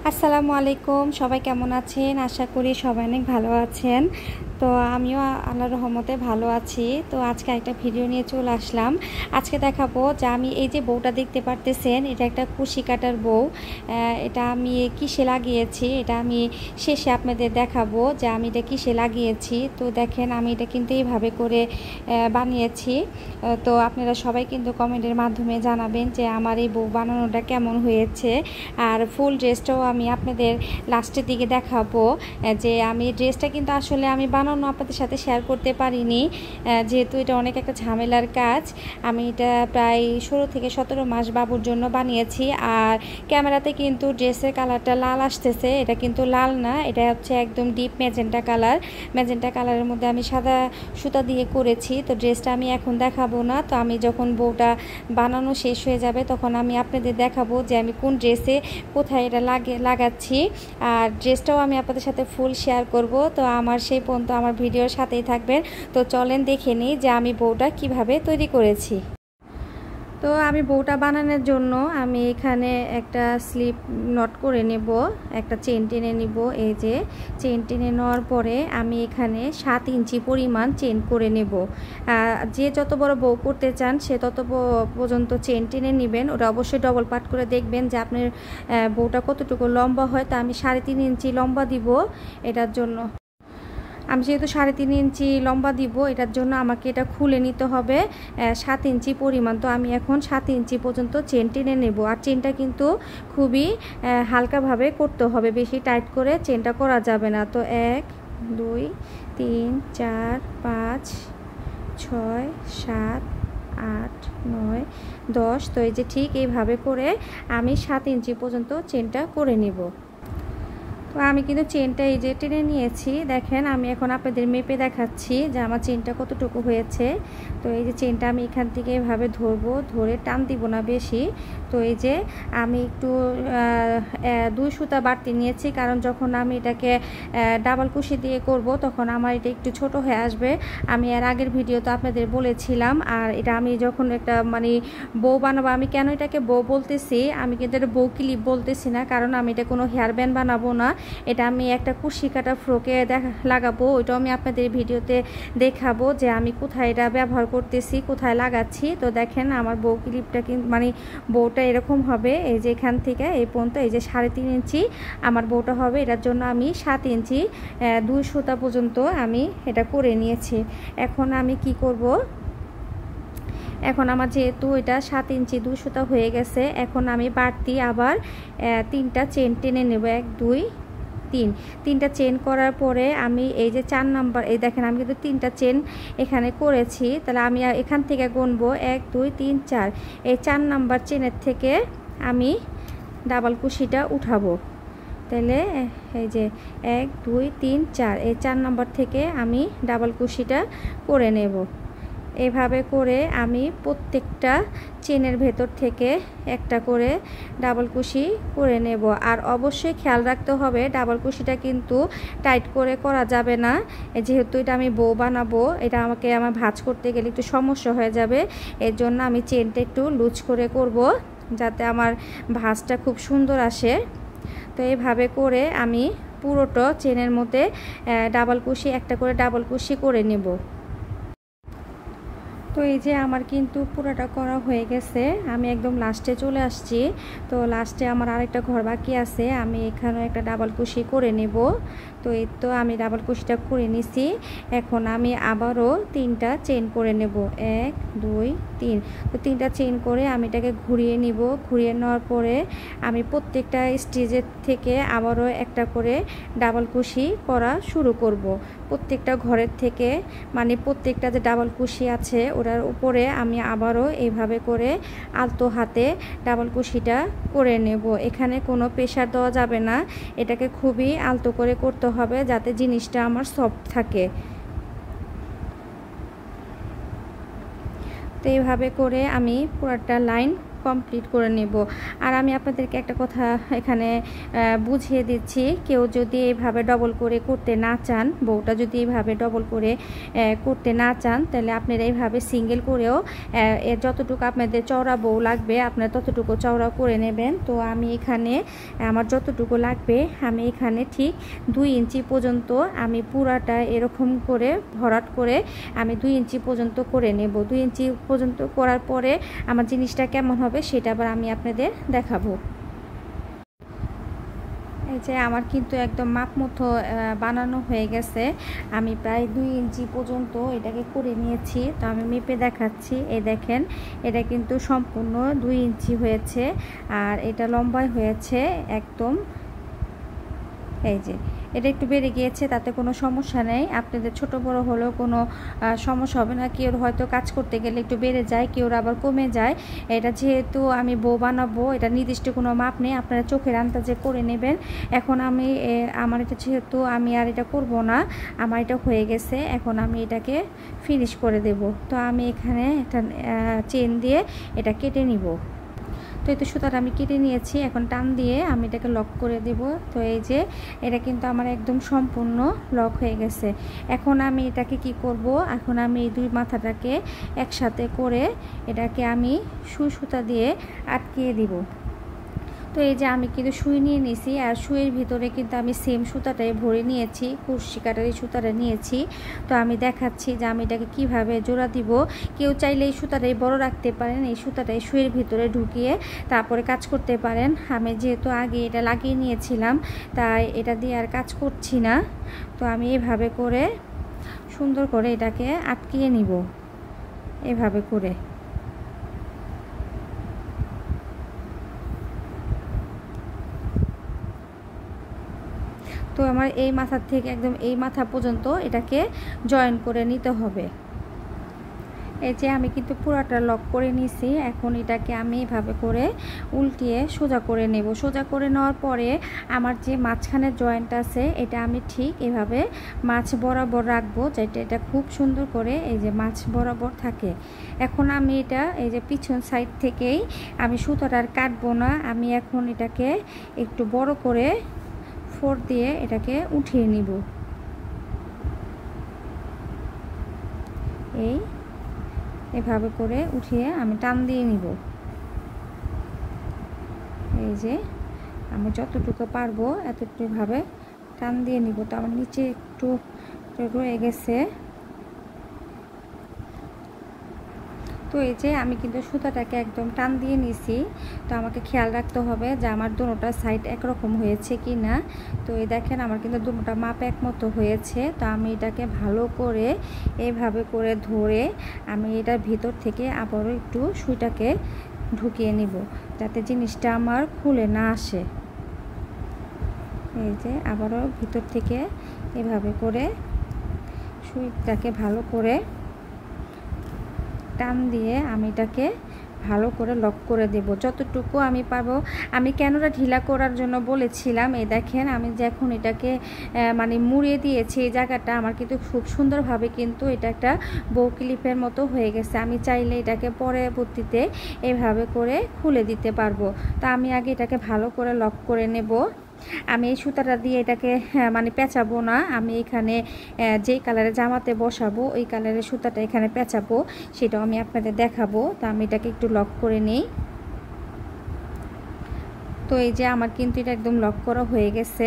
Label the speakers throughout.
Speaker 1: আসসালামু আলাইকুম, সবাই কেমন আছেন? আশা করি সবাই অনেক ভালো আছেন। তো আমিও আল্লাহর রহমতে ভালো আছি। তো আজকে একটা ভিডিও নিয়ে চলে আসলাম। আজকে দেখাবো যে আমি এই যে বউটা দেখতে পারতেছেন, এটা একটা কুশি কাটার বউ। এটা আমি কিসে লাগিয়েছি, এটা আমি শেষে আপনাদের দেখাবো যে আমি এটা কিসে লাগিয়েছি। তো দেখেন, আমি এটা কিন্তু এইভাবে করে বানিয়েছি। তো আপনারা সবাই কিন্তু কমেন্টের মাধ্যমে জানাবেন যে আমার এই বউ বানানোটা কেমন হয়েছে। আর ফুল ড্রেসটাও আমি আপনাদের লাস্টের দিকে দেখাবো। যে আমি ড্রেসটা কিন্তু আসলে আমি বানানো আপনাদের সাথে শেয়ার করতে পারিনি, যেহেতু এটা অনেক একটা ঝামেলার কাজ। আমি এটা প্রায় 16 থেকে 17 মাস বাবুর জন্য বানিয়েছি। আর ক্যামেরাতে কিন্তু ড্রেসের কালারটা লাল আসতেছে, এটা কিন্তু লাল না, এটা হচ্ছে একদম ডিপ ম্যাজেন্টা কালার। ম্যাজেন্টা কালারের মধ্যে আমি সাদা সুতা দিয়ে করেছি। তো ড্রেসটা আমি এখন দেখাবো না, তো আমি যখন বউটা বানানো শেষ হয়ে যাবে তখন আমি আপনাদের দেখাবো যে আমি কোন ড্রেসে কোথায় এটা লাগাচ্ছি। আর ড্রেসটাও আমি আপনাদের সাথে ফুল শেয়ার করব। তো আমার সেই পর্যন্ত আমার ভিডিওর সাথেই থাকবেন। তো চলেন দেখে নিই যে আমি বউটা কিভাবে তৈরি করেছি। তো আমি বউটা বানানোর জন্য আমি এখানে একটা স্লিপ নট করে নেব, একটা চেন টেনে নিব। এই যে চেন টেনে নেওয়ার পরে আমি এখানে 7 ইঞ্চি পরিমাণ চেন করে নেব। যে যত বড় বউ করতে চান সে তত পর্যন্ত চেন টেনে নেবেন। ওটা অবশ্যই ডবল পাট করে দেখবেন যে আপনার বউটা কতটুকু লম্বা হয়। তো আমি 3.5 ইঞ্চি লম্বা দিব এটার জন্য। আমি যেহেতু 3.5 ইঞ্চি লম্বা দিব, এটার জন্য আমাকে এটা খুলে নিতে হবে 7 ইঞ্চি পরিমাণ। তো আমি এখন 7 ইঞ্চি পর্যন্ত চেন টেনে নেব। আর চেনটা কিন্তু খুবই হালকাভাবে করতে হবে, বেশি টাইট করে চেনটা করা যাবে না। তো 1 2 3 4 5 6 7 8 9 10। তো এই যে ঠিক এইভাবে করে আমি 7 ইঞ্চি পর্যন্ত চেনটা করে নেব। তো আমি কিন্তু চেনটা এই যে টেনে নিয়েছি। দেখেন, আমি এখন আপনাদের মেপে দেখাচ্ছি যে আমার চেনটা কতটুকু হয়েছে। তো এই যে চেনটা আমি এখান থেকে এভাবে ধরবো, ধরে টান দিব না বেশি। তো এই যে আমি একটু 2 সুতা বাড়তি নিয়েছি, কারণ যখন আমি এটাকে ডাবল কুশি দিয়ে করব তখন আমার এটা একটু ছোট হয়ে আসবে। আমি এর আগের ভিডিও তো আপনাদের বলেছিলাম। আর এটা আমি যখন একটা মানে বউ বানাবো, আমি কেন এটাকে বউ বলতেছি, আমি কিন্তু এটা বউ ক্লিপ বলতেছি না, কারণ আমি এটা কোনো হেয়ার ব্যান্ড বানাবো না। এটা আমি একটা কুশি কাটা ফ্রকে লাগাবো। ওইটাও আমি আপনাদের ভিডিওতে দেখাবো যে আমি কোথায় এটা ব্যবহার করতেছি, কোথায় লাগাচ্ছি। তো দেখেন, আমার বউ ক্লিপটা কিন্তু মানে বউটা এরকম হবে। এই যে এখান থেকে এই পর্যন্ত এই যে 3.5 ইঞ্চি আমার বউটা হবে। এটার জন্য আমি 7 ইঞ্চি 2 সুতা পর্যন্ত আমি এটা করে নিয়েছি। এখন আমি কি করব, এখন আমার যেহেতু এটা 7 ইঞ্চি 2 সুতা হয়ে গেছে, এখন আমি বাড়তি আবার 3টা চেন টেনে নেব। 1 2 3, 3টা চেন করার পরে আমি এই যে 4 নাম্বার, এই দেখেন আমি কিন্তু 3টা চেন এখানে করেছি। তাহলে আমি এখান থেকে গুনবো 1 2 3 4। এই 4 নাম্বার চেনের থেকে আমি ডাবল কুশিটা উঠাবো। তাহলে এই যে 1 2 3 4, এই 4 নাম্বার থেকে আমি ডাবল কুশিটা করে নেব। এভাবে করে আমি প্রত্যেকটা চেনের ভেতর থেকে একটা করে ডাবল কুশি করে নেব। আর অবশ্যই খেয়াল রাখতে হবে ডাবল কুশিটা কিন্তু টাইট করে করা যাবে না, যেহেতু এটা আমি বউ বানাবো। এটা আমার ভাঁজ করতে গেলে একটু সমস্যা হয়ে যাবে। এর জন্য আমি চেনটা একটু লুজ করে করব, যাতে আমার ভাঁজটা খুব সুন্দর আসে। তো এইভাবে করে আমি পুরোটা চেনের মধ্যে ডাবল কুশি, একটা করে ডাবল কুশি করে নেব। তো এই যে আমার কিন্তু পুরোটা করা হয়ে গেছে, আমি একদম লাস্টে চলে আসছি। তো লাস্টে আমার আরেকটা ঘর বাকি আছে, আমি এখানে একটা ডাবল কুশি করে নেব। তো এই তো আমি ডাবল কুশিটা করে নিছি। এখন আমি আবারও 3টা চেন করে নেব, 1 2 3। তো 3টা চেন করে আমি এটাকে ঘুরিয়ে নিব। ঘুরিয়ে নেওয়ার পরে আমি প্রত্যেকটা স্টিচের থেকে আবারও একটা করে ডাবল কুশি করা শুরু করব। প্রত্যেকটা ঘরের থেকে, মানে প্রত্যেকটা যে ডাবল কুশি আছে ওটার উপরে আমি আবারও এইভাবে করে আলতো হাতে ডাবল কুশিটা করে নেব। এখানে কোনো প্রেশার দেওয়া যাবে না, এটাকে খুবই আলতো করে করতে হবে যাতে জিনিসটা আমার সফট থাকে। তো এইভাবে করে আমি পুরোটা লাইন কমপ্লিট করে নেব। আর আমি আপনাদেরকে একটা কথা এখানে বুঝিয়ে দিচ্ছি, কেউ যদি এইভাবে ডবল করে করতে না চান, বউটা যদি এইভাবে ডবল করে করতে না চান, তাহলে আপনারা এইভাবে সিঙ্গেল করেও যতটুকু আপনাদের চওড়া বউ লাগবে আপনারা ততটুকু চওড়া করে নেবেন। তো আমি এখানে আমার যতটুকু লাগবে আমি এখানে ঠিক 2 ইঞ্চি পর্যন্ত আমি পুরাটা এরকম করে ভরাট করে আমি 2 ইঞ্চি পর্যন্ত করে নেব। 2 ইঞ্চি পর্যন্ত করার পরে আমার জিনিসটা কেমন হবে সেটা আবার আমি আপনাদের দেখাবো। এই যে আমার কিন্তু একদম মাপ মতো বানানো হয়ে গেছে। আমি প্রায় 2 ইঞ্চি পর্যন্ত এটাকে করে নিয়েছি। তো আমি মেপে দেখাচ্ছি। এই দেখেন, এটা কিন্তু সম্পূর্ণ 2 ইঞ্চি হয়েছে আর এটা লম্বায় হয়েছে একদম। এই যে এটা একটু বেড়ে গিয়েছে, তাতে কোনো সমস্যা নেই। আপনাদের ছোট বড় হলেও কোনো সমস্যা হবে না। কেউ হয়তো কাজ করতে গেলে একটু বেড়ে যায়, কেউ আবার কমে যায়। এটা যেহেতু আমি বউ বানাবো, এটা নির্দিষ্ট কোনো মাপ নেই, আপনারা চোখের আন্দাজে করে নেবেন। এখন আমি আমার এটা যেহেতু আমি আর এটা করব না, আমার এটা হয়ে গেছে, এখন আমি এটাকে ফিনিশ করে দেব। তো আমি এখানে একটা চেন দিয়ে এটা কেটে নিব। তো এই তো সুতাটা আমি কেটে নিয়েছি, এখন টান দিয়ে আমি এটাকে লক করে দেব। তো এই যে এটা কিন্তু আমার একদম সম্পূর্ণ লক হয়ে গেছে। এখন আমি এটাকে কি করব, এখন আমি এই 2 মাথাটাকে একসাথে করে এটাকে আমি সুই সুতা দিয়ে আটকিয়ে দিব। তো এই যে আমি কিন্তু সুই নিয়ে নিয়েছি, আর সুইয়ের ভিতরে কিন্তু আমি সেম সুতাটাই ভরে নিয়েছি, কুরশি কাটারি সুতাটা নিয়েছি। তো আমি দেখাচ্ছি যে আমি এটাকে কিভাবে জোড়া দিব। কেউ চাইলে এই সুতাটাই বড় রাখতে পারেন, এই সুতাটাই সুইয়ের ভিতরে ঢুকিয়ে তারপরে কাজ করতে পারেন। আমি যেহেতু আগে এটা লাগিয়ে নিয়েছিলাম, তাই এটা দিয়ে আর কাজ করছি না। তো আমি এভাবে করে সুন্দর করে এটাকে আটকিয়ে নিব, এভাবে করে। তো আমার এই মাথার থেকে একদম এই মাথা পর্যন্ত এটাকে জয়েন করে নিতে হবে। এই যে আমি কিন্তু পুরাটা লক করে নিছি। এখন এটাকে আমি এভাবে করে উল্টিয়ে সোজা করে নেব। সোজা করে নেওয়ার পরে আমার যে মাঝখানের জয়েন্ট আছে এটা আমি ঠিক এভাবে মাছ বরাবর রাখবো, যেটা এটা খুব সুন্দর করে এই যে মাছ বরাবর থাকে। এখন আমি এটা এই যে পিছন সাইড থেকেই আমি সুতাটা আর কাটবো না, আমি এখন এটাকে একটু বড় করে ফোর দিয়ে এটাকে উঠিয়ে নিব। এভাবে করে উঠিয়ে আমি টান দিয়ে নিব। এই যে আমি যতটুকু পারবো এতটুকুভাবে টান দিয়ে নিব। তো আমার নিচে একটু রয়ে গেছে। তো এই যে আমি কিন্তু সুতাটাকে একদম টান দিয়ে নিছি। তো আমাকে খেয়াল রাখতে হবে যে আমার দুটোটা সাইড একরকম হয়েছে কি না। তো এই দেখেন আমার কিন্তু দুটোটা মাপ এক মতো হয়েছে। তো আমি এটাকে ভালো করে এইভাবে করে ধরে আমি এটার ভিতর থেকে আবারও একটু সুইটাকে ঢুকিয়ে নিব, যাতে জিনিসটা আমার খুলে না আসে। এই যে আবারও ভিতর থেকে এভাবে করে সুইটাকে ভালো করে টান দিয়ে আমি এটাকে ভালো করে লক করে দেব যতটুকু আমি পাবো। আমি কেনটা ঢিলা করার জন্য বলেছিলাম, এই দেখেন আমি যখন এটাকে মানে মুড়িয়ে দিয়েছি এই জায়গাটা আমার কিন্তু খুব সুন্দরভাবে কিন্তু এটা একটা বউ ক্লিপের মতো হয়ে গেছে। আমি চাইলে এটাকে পরবর্তীতে এভাবে করে খুলে দিতে পারবো। তো আমি আগে এটাকে ভালো করে লক করে নেব। আমি এই সুতাটা দিয়ে এটাকে মানে পেঁচাবো না, আমি এখানে যেই কালারে জামাতে বসাবো ওই কালারের সুতাটা এখানে পেঁচাবো, সেটাও আমি আপনাদের দেখাবো। তো আমি এটাকে একটু লক করে নিই। তো এই যে আমার কিন্তু এটা একদম লক করা হয়ে গেছে।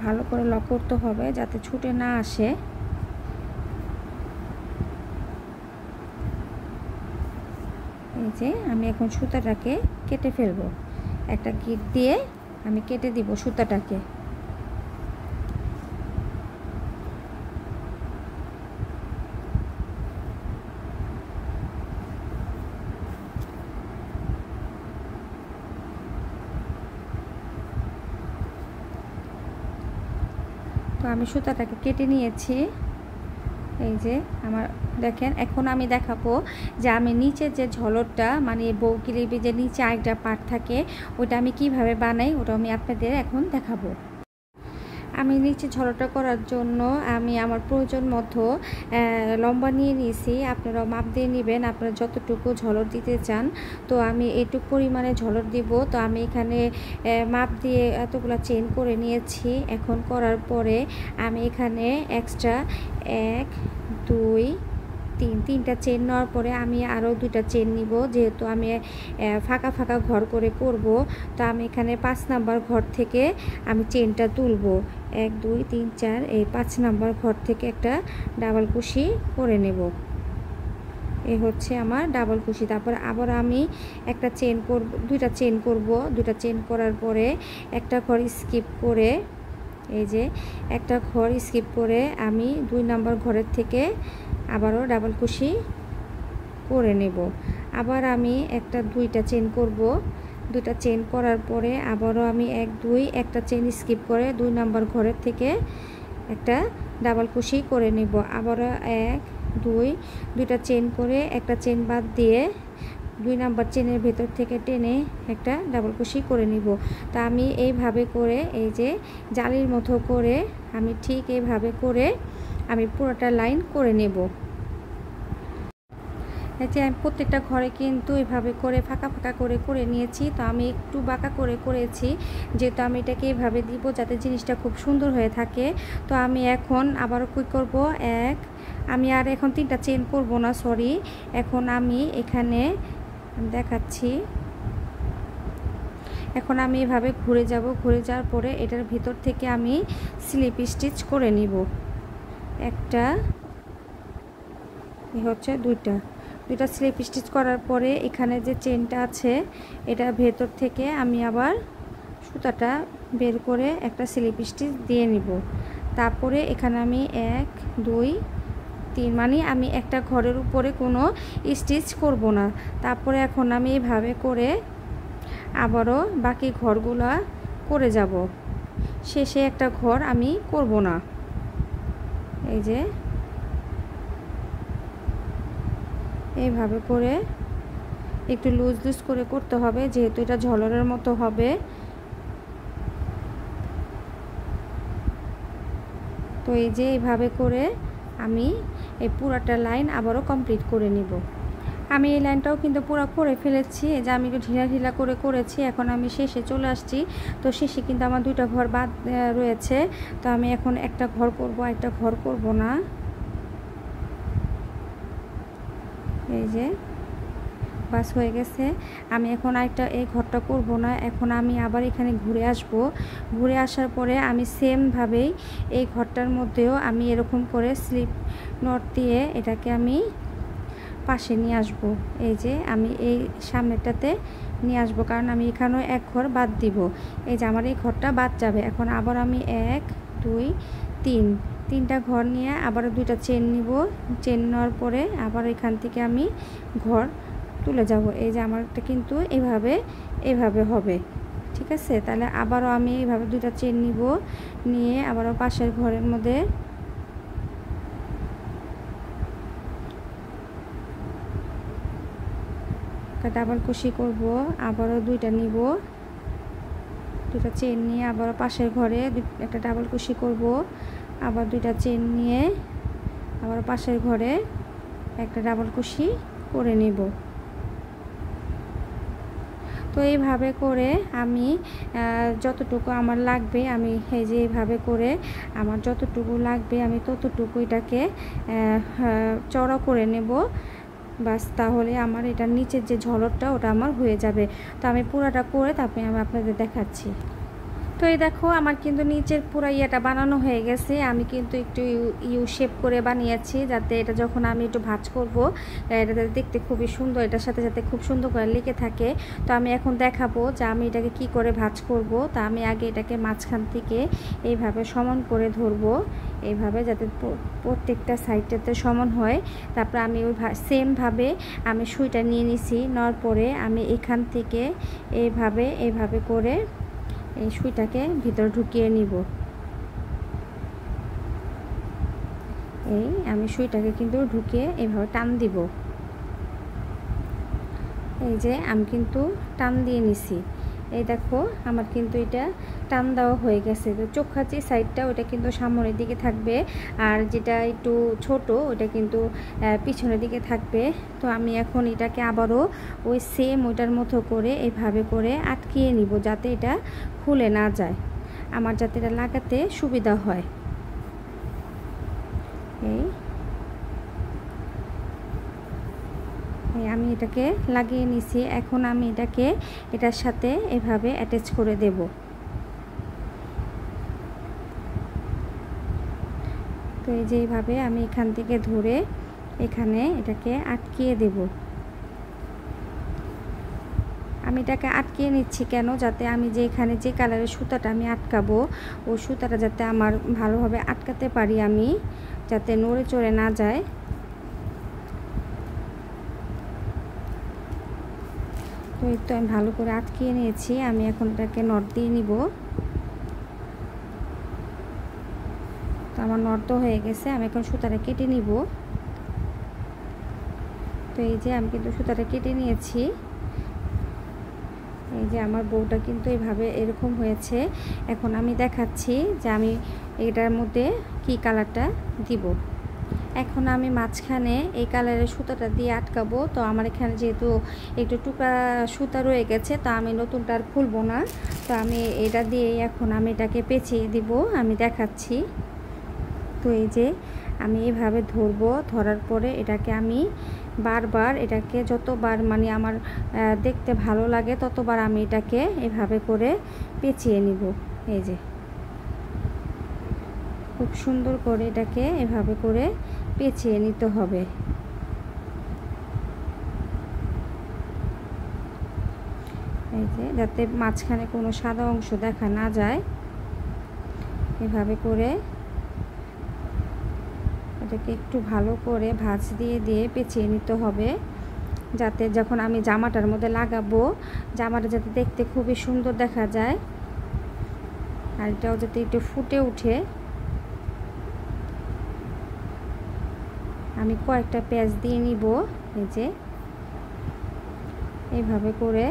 Speaker 1: ভালো করে লক করতে হবে যাতে ছুটে না আসে। এই যে আমি এখন সুতাটাকে কেটে ফেলবো, একটা গিট দিয়ে আমি কেটে দিব সুতাটাকে। তো আমি সুতাটাকে কেটে নিয়েছি। এই যে আমার দেখেন, এখন আমি দেখাবো যে আমি নিচে যে ঝলরটা মানে বউ ক্লিপে যে নিচে আরেকটা পার্ট থাকে ওটা আমি কিভাবে বানাই, ওটা আমি আপনাদের এখন দেখাবো। আমি নিচে ঝলটা করার জন্য আমি আমার প্রয়োজন মতো লম্বা নিয়ে নিয়েছি। আপনারা মাপ দিয়ে নেবেন আপনারা যতটুকু ঝলর দিতে চান। তো আমি এইটুকু পরিমাণে ঝলর দিব। তো আমি এখানে মাপ দিয়ে এতগুলো চেন করে নিয়েছি। এখন করার পরে আমি এখানে এক্সট্রা 1 2 তিনটা চেন নেওয়ার পরে আমি আরও 2টা চেন নিব, যেহেতু আমি ফাঁকা ফাঁকা ঘর করে করব। তো আমি এখানে 5 নাম্বার ঘর থেকে আমি চেনটা তুলব। 1 2 3 4 এই 5 নাম্বার ঘর থেকে একটা ডাবল কুশি করে নেব। এই হচ্ছে আমার ডাবল কুশি। তারপর আবার আমি একটা চেন করব, 2টা চেন করব। 2টা চেন করার পরে একটা ঘর স্কিপ করে, এই যে একটা ঘর স্কিপ করে আমি 2 নাম্বার ঘরের থেকে আবারও ডাবল কুশি করে নেব। আবার আমি 2টা চেন করব। 2টা চেন করার পরে আবারও আমি 1 2 একটা চেন স্কিপ করে 2 নাম্বার ঘরের থেকে একটা ডাবল কুশি করে নেব। আবারও 1 2 2টা চেন করে একটা চেন বাদ দিয়ে 2 নাম্বার চেনের ভেতর থেকে টেনে একটা ডাবল কুশি করে নিব। তা আমি এইভাবে করে, এই যে জালির মতো করে আমি ঠিক এইভাবে করে আমি পুরোটা লাইন করে নেব। এই যে আমি প্রত্যেকটা ঘরে কিন্তু এভাবে করে ফাঁকা ফাঁকা করে করে নিয়েছি। তো আমি একটু বাঁকা করে করেছি, যেহেতু আমি এটাকে এইভাবে দিব যাতে জিনিসটা খুব সুন্দর হয়ে থাকে। তো আমি এখন আবারও কি করব, আমি আর এখন 3টা চেন করব না, সরি। এখন আমি এখানে দেখাচ্ছি। এখন আমি এভাবে ঘুরে যাব। ঘুরে যাওয়ার পরে এটার ভিতর থেকে আমি স্লিপ স্টিচ করে নিব। একটা হচ্ছে 2টা স্লিপ স্টিচ করার পরে এখানে যে চেনটা আছে এটা ভেতর থেকে আমি আবার সুতাটা বের করে একটা স্লিপ স্টিচ দিয়ে নিব। তারপরে এখানে আমি 1 2 3 মানে আমি একটা ঘরের উপরে কোনো স্টিচ করব না। তারপরে এখন আমি এইভাবে করে আবারও বাকি ঘরগুলা করে যাব। শেষে একটা ঘর আমি করব না। এই যে এইভাবে করে একটু লুজ লুজ করে করতে হবে, যেহেতু এটা ঝলরের মতো হবে। তো এই যে এইভাবে করে আমি এই পুরাটা লাইন আবারও কমপ্লিট করে নিব। আমি এই লাইনটাও কিন্তু পুরো করে ফেলেছি। এই যে আমি একটু ঢিলা ঢিলা করে করেছি। এখন আমি শেষে চলে আসছি। তো শেষে কিন্তু আমার 2টা ঘর বাদ রয়েছে। তো আমি এখন একটা ঘর করব, একটা ঘর করব না। এই যে বাস হয়ে গেছে। আমি এখন এই ঘরটা করব না। এখন আমি আবার এখানে ঘুরে আসব। ঘুরে আসার পরে আমি সেমভাবেই এই ঘরটার মধ্যেও আমি এরকম করে স্লিপ নট দিয়ে এটাকে আমি পাশে নিয়ে আসব। এই যে আমি এই সামনেটাতে নিয়ে আসব, কারণ আমি এখানেও এক ঘর বাদ দিব। এই যে আমার এই ঘরটা বাদ যাবে। এখন আবার আমি 1 2 3টা ঘর নিয়ে আবার 2টা চেন নিব। চেন নেওয়ার পরে আবার এখান থেকে আমি ঘর তুলে যাব। এই যে আমারটা কিন্তু এভাবে হবে, ঠিক আছে। তাহলে আবারও আমি এইভাবে 2টা চেন নিব, নিয়ে আবারও পাশের ঘরের মধ্যে ডাবল কুশি করব। আবারও 2টা নিব, 2টা চেন নিয়ে আবারও পাশের ঘরে একটা ডাবল কুশি করব। আবার 2টা চেন নিয়ে আবার পাশের ঘরে একটা ডাবল কুশি করে নেব। তো এইভাবে করে আমি যতটুকু আমার লাগবে, আমি এই যে এইভাবে করে আমার যতটুকু লাগবে আমি ততটুকু এটাকে চড়া করে নেব। বাস, তাহলে আমার এটার নিচের যে ঝলকটা ওটা আমার হয়ে যাবে। তো আমি পুরাটা করে তারপরে আমি আপনাদের দেখাচ্ছি। তো এই দেখো আমার কিন্তু নিচের পুরো ইয়েটা বানানো হয়ে গেছে। আমি কিন্তু একটু ইউ শেপ করে বানিয়েছি, যাতে এটা যখন আমি একটু ভাঁজ করব এটা দেখতে খুবই সুন্দর, এটার সাথে সাথে খুব সুন্দর করে লেগে থাকে। তো আমি এখন দেখাবো যে আমি এটাকে কি করে ভাঁজ করব। তা আমি আগে এটাকে মাঝখান থেকে এইভাবে সমান করে ধরবো, এইভাবে যাতে প্রত্যেকটা সাইডটাতে সমান হয়। তারপর আমি ওই সেমভাবে আমি সুইটা নিয়ে নিছি। নেওয়ার পরে আমি এখান থেকে এইভাবে করে এই সুইটাকে ভিতর ঢুকিয়ে নিব। এই আমি সুইটাকে কিন্তু ঢুকিয়ে এইভাবে টান দিব। এই যে আমি কিন্তু টান দিয়ে নিছি। এই দেখো আমার কিন্তু এটা টান দেওয়া হয়ে গেছে। তো চোখাচি সাইডটা ওটা কিন্তু সামনের দিকে থাকবে, আর যেটা একটু ছোট ওটা কিন্তু পিছনের দিকে থাকবে। তো আমি এখন এটাকে আবারও ওই সেম ওইটার মতো করে এইভাবে করে আটকিয়ে নিব, যাতে এটা খুলে না যায়, আমার যাতে এটা লাগাতে সুবিধা হয়। আমি এটাকে লাগিয়ে নিছি। এখন আমি এটাকে এটার সাথে এভাবে অ্যাটাচ করে দেব। তো এই যে এইভাবে আমি এখান থেকে ধরে এখানে এটাকে আটকিয়ে দেব। আমি এটাকে আটকিয়ে নিচ্ছি কেন, যাতে আমি যে এখানে যে কালারের সুতাটা আমি আটকাবো ওই সুতাটা যাতে আমার ভালোভাবে আটকাতে পারি, আমি যাতে নড়ে চড়ে না যায়। তো এই তো আমি ভালো করে আটকিয়ে নিয়েছি। আমি এখন এটাকে নট দিয়ে নিব। তো আমার নট তো হয়ে গেছে, আমি এখন সুতাটা কেটে নিব। তো এই যে আমি কিন্তু সুতাটা কেটে নিয়েছি। এই যে আমার বউটা কিন্তু এইভাবে এরকম হয়েছে। এখন আমি দেখাচ্ছি যে আমি এটার মধ্যে কি কালারটা দিব। এখন আমি মাঝখানে এই কালারের সুতাটা দিয়ে আটকাবো। তো আমার এখানে যেহেতু একটু টুকরা সুতা রয়ে গেছে, তো আমি নতুনটা আর খুলবো না। তো আমি এটা দিয়ে এখন আমি এটাকে পেঁচিয়ে দিব, আমি দেখাচ্ছি। তো এই যে আমি এইভাবে ধরবো, ধরার পরে এটাকে আমি বারবার এটাকে যতবার মানে আমার দেখতে ভালো লাগে ততবার আমি এটাকে এভাবে করে পেঁচিয়ে নিব। এই যে খুব সুন্দর করে এটাকে এভাবে করে পেঁচিয়ে নিতে হবে। এই যে যাতে মাঝখানে কোনো সাদা অংশ দেখা না যায়, এভাবে করে এটাকে একটু ভালো করে ভাঁজ দিয়ে দিয়ে পেঁচিয়ে নিতে হবে, যাতে যখন আমি জামাটার মধ্যে লাগাবো জামাটা যাতে দেখতে খুবই সুন্দর দেখা যায়, আর এটাও যাতে একটু ফুটে উঠে। আমি কয়েকটা পেঁচ দিয়ে নিব। এই যে এইভাবে করে।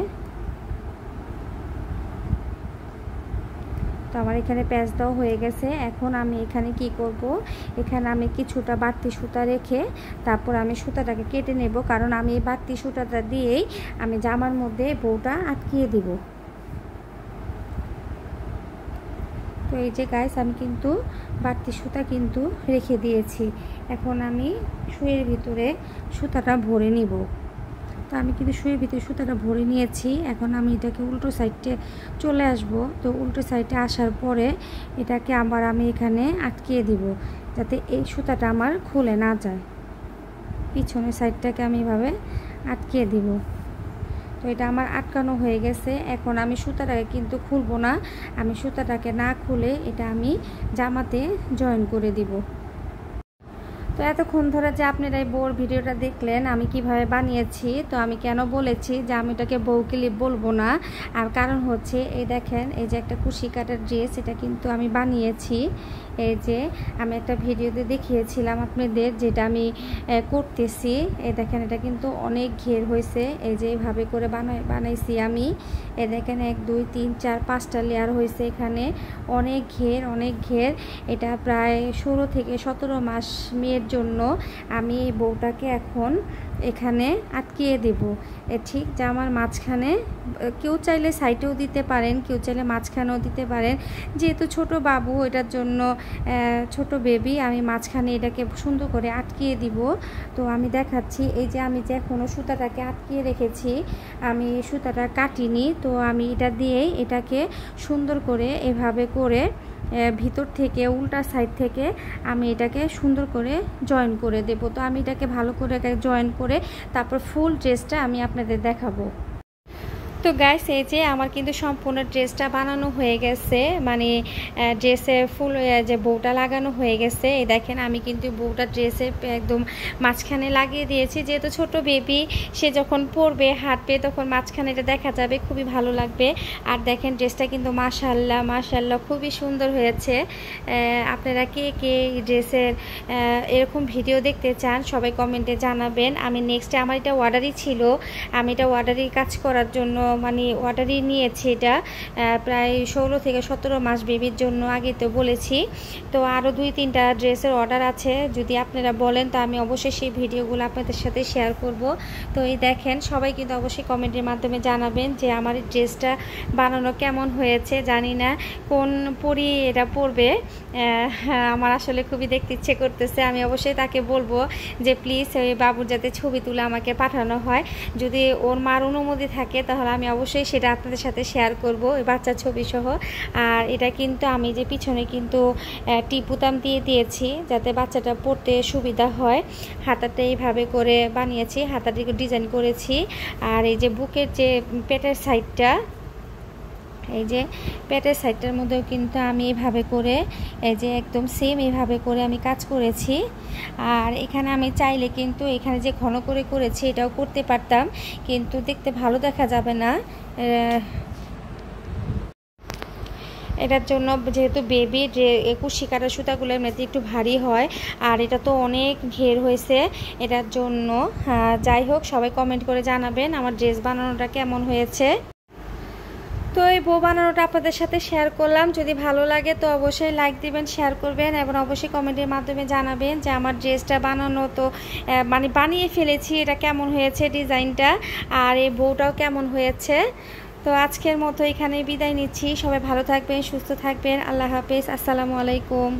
Speaker 1: তো আমার এখানে প্যাচ দেওয়া হয়ে গেছে। এখন আমি এখানে কি করব, এখানে আমি কিছুটা বাড়তি সুতা রেখে তারপর আমি সুতাটাকে কেটে নেব, কারণ আমি এই বাড়তি সুতাটা দিয়েই আমি জামার মধ্যে বউটা আটকিয়ে দিব। তো এই যে গাইস আমি কিন্তু বাড়তি সুতা কিন্তু রেখে দিয়েছি। এখন আমি সুইয়ের ভিতরে সুতাটা ভরে নিব। তো আমি কিন্তু সুইয়ের ভিতরে সুতাটা ভরে নিয়েছি। এখন আমি এটাকে উল্টো সাইডে চলে আসব। তো উল্টো সাইডে আসার পরে এটাকে আবার আমি এখানে আটকিয়ে দিব, যাতে এই সুতাটা আমার খুলে না যায়। পিছনের সাইডটাকে আমি এভাবে আটকিয়ে দিব। তো এটা আমার আটকানো হয়ে গেছে। এখন আমি সুতাটাকে কিন্তু খুলবো না, আমি সুতাটাকে না খুলে এটা আমি জামাতে জয়েন করে দিব। তো এতক্ষণ ধরে যে আপনারা এই বউর ভিডিওটা দেখলেন আমি কিভাবে বানিয়েছি, তো আমি কেন বলেছি যে আমি এটাকে বউ ক্লিপ বলবো না, আর কারণ হচ্ছে এই দেখেন এই যে একটা কুশি কাটার ড্রেস, এটা কিন্তু আমি বানিয়েছি। এই যে আমি একটা ভিডিওতে দেখিয়েছিলাম আপনাদের, যেটা আমি করতেছি। এই দেখেন এটা কিন্তু অনেক ঘের হয়েছে। এই যে এইভাবে করে বানাইছি আমি। এই দেখেন 1 2 3 4 5টা লেয়ার হয়েছে এখানে। অনেক ঘের। এটা প্রায় 16 থেকে 17 মাস মেয়ের জন্য আমি এই বউটাকে এখন এখানে আটকিয়ে দেব। ঠিক জামার মাঝখানে, কেউ চাইলে সাইডেও দিতে পারেন, কেউ চাইলে মাঝখানেও দিতে পারেন। যেহেতু ছোট বাবু, এটার জন্য ছোট বেবি, আমি মাঝখানে এটাকে সুন্দর করে আটকিয়ে দিব। তো আমি দেখাচ্ছি। এই যে আমি যে এখনও সুতাটাকে আটকিয়ে রেখেছি, আমি সুতাটা কাটিনি। তো আমি এটা দিয়েই এটাকে সুন্দর করে এভাবে করে ভিতর থেকে উল্টা সাইড থেকে আমি এটাকে সুন্দর করে জয়েন করে দেব। তো আমি এটাকে ভালো করে জয়েন করে তারপর ফুল ড্রেসটা আমি আপনাদের দেখাবো। তো গাইস এই যে আমার কিন্তু সম্পূর্ণ ড্রেসটা বানানো হয়ে গেছে, মানে ড্রেসে ফুল যে বউটা লাগানো হয়ে গেছে। এই দেখেন আমি কিন্তু বউটা ড্রেসের একদম মাঝখানে লাগিয়ে দিয়েছি, যেহেতু ছোট বেবি, সে যখন পরবে হাঁটবে তখন মাঝখানে এটা দেখা যাবে, খুবই ভালো লাগবে। আর দেখেন ড্রেসটা কিন্তু মাশাআল্লাহ খুবই সুন্দর হয়েছে। আপনারা কে কে এই ড্রেসের এরকম ভিডিও দেখতে চান সবাই কমেন্টে জানাবেন। আমি নেক্সটে আমার এটা অর্ডারই ছিল, আমি এটা অর্ডারই কাজ করার জন্য মানে অর্ডারই নিয়েছি। এটা প্রায় 16 থেকে 17 মাস বেবির জন্য, আগে তো বলেছি। তো আরও 2-3টা ড্রেসের অর্ডার আছে, যদি আপনারা বলেন তো আমি অবশ্যই সেই ভিডিওগুলো আপনাদের সাথে শেয়ার করব। তো এই দেখেন, সবাই কিন্তু অবশ্যই কমেন্টের মাধ্যমে জানাবেন যে আমার এই ড্রেসটা বানানো কেমন হয়েছে। জানি না কোন পরি এটা পরবে, আমার আসলে খুবই দেখতে ইচ্ছে করতেছে। আমি অবশ্যই তাকে বলবো যে প্লিজ ওই বাবুর যাতে ছবি তুলে আমাকে পাঠানো হয়, যদি ওর মার অনুমতি থাকে তাহলে আমি অবশ্যই সেটা আপনাদের সাথে শেয়ার করব, ওই বাচ্চার ছবি সহ। আর এটা কিন্তু আমি যে পিছনে কিন্তু টিপ বুতাম দিয়ে দিয়েছি যাতে বাচ্চাটা পরতে সুবিধা হয়। হাতাটা এইভাবে করে বানিয়েছি, হাতাটিকে ডিজাইন করেছি। আর এই যে বুকের যে পেটের সাইডটা, এই যে পেটের সাইডটার মধ্যেও কিন্তু আমি এইভাবে করে, এই যে একদম সেম এইভাবে করে আমি কাজ করেছি। আর এখানে আমি চাইলে কিন্তু এখানে যে ঘন করে করেছি এটাও করতে পারতাম, কিন্তু দেখতে ভালো দেখা যাবে না। এটার জন্য যেহেতু বেবি যে কুশি কাটার সুতাগুলো এমনিতে একটু ভারী হয়, আর এটা তো অনেক ঘের হয়েছে এটার জন্য। যাই হোক, সবাই কমেন্ট করে জানাবেন আমার ড্রেস বানানোটা কেমন হয়েছে। তো এই বউ বানানোটা আপনাদের সাথে শেয়ার করলাম, যদি ভালো লাগে তো অবশ্যই লাইক দিবেন, শেয়ার করবেন এবং অবশ্যই কমেন্টের মাধ্যমে জানাবেন যে আমার ড্রেসটা বানানো তো মানে বানিয়ে ফেলেছি, এটা কেমন হয়েছে ডিজাইনটা, আর এই বউটাও কেমন হয়েছে। তো আজকের মতো এখানেই বিদায় নিচ্ছি। সবাই ভালো থাকবেন, সুস্থ থাকবেন। আল্লাহ হাফেজ, আসসালামু আলাইকুম।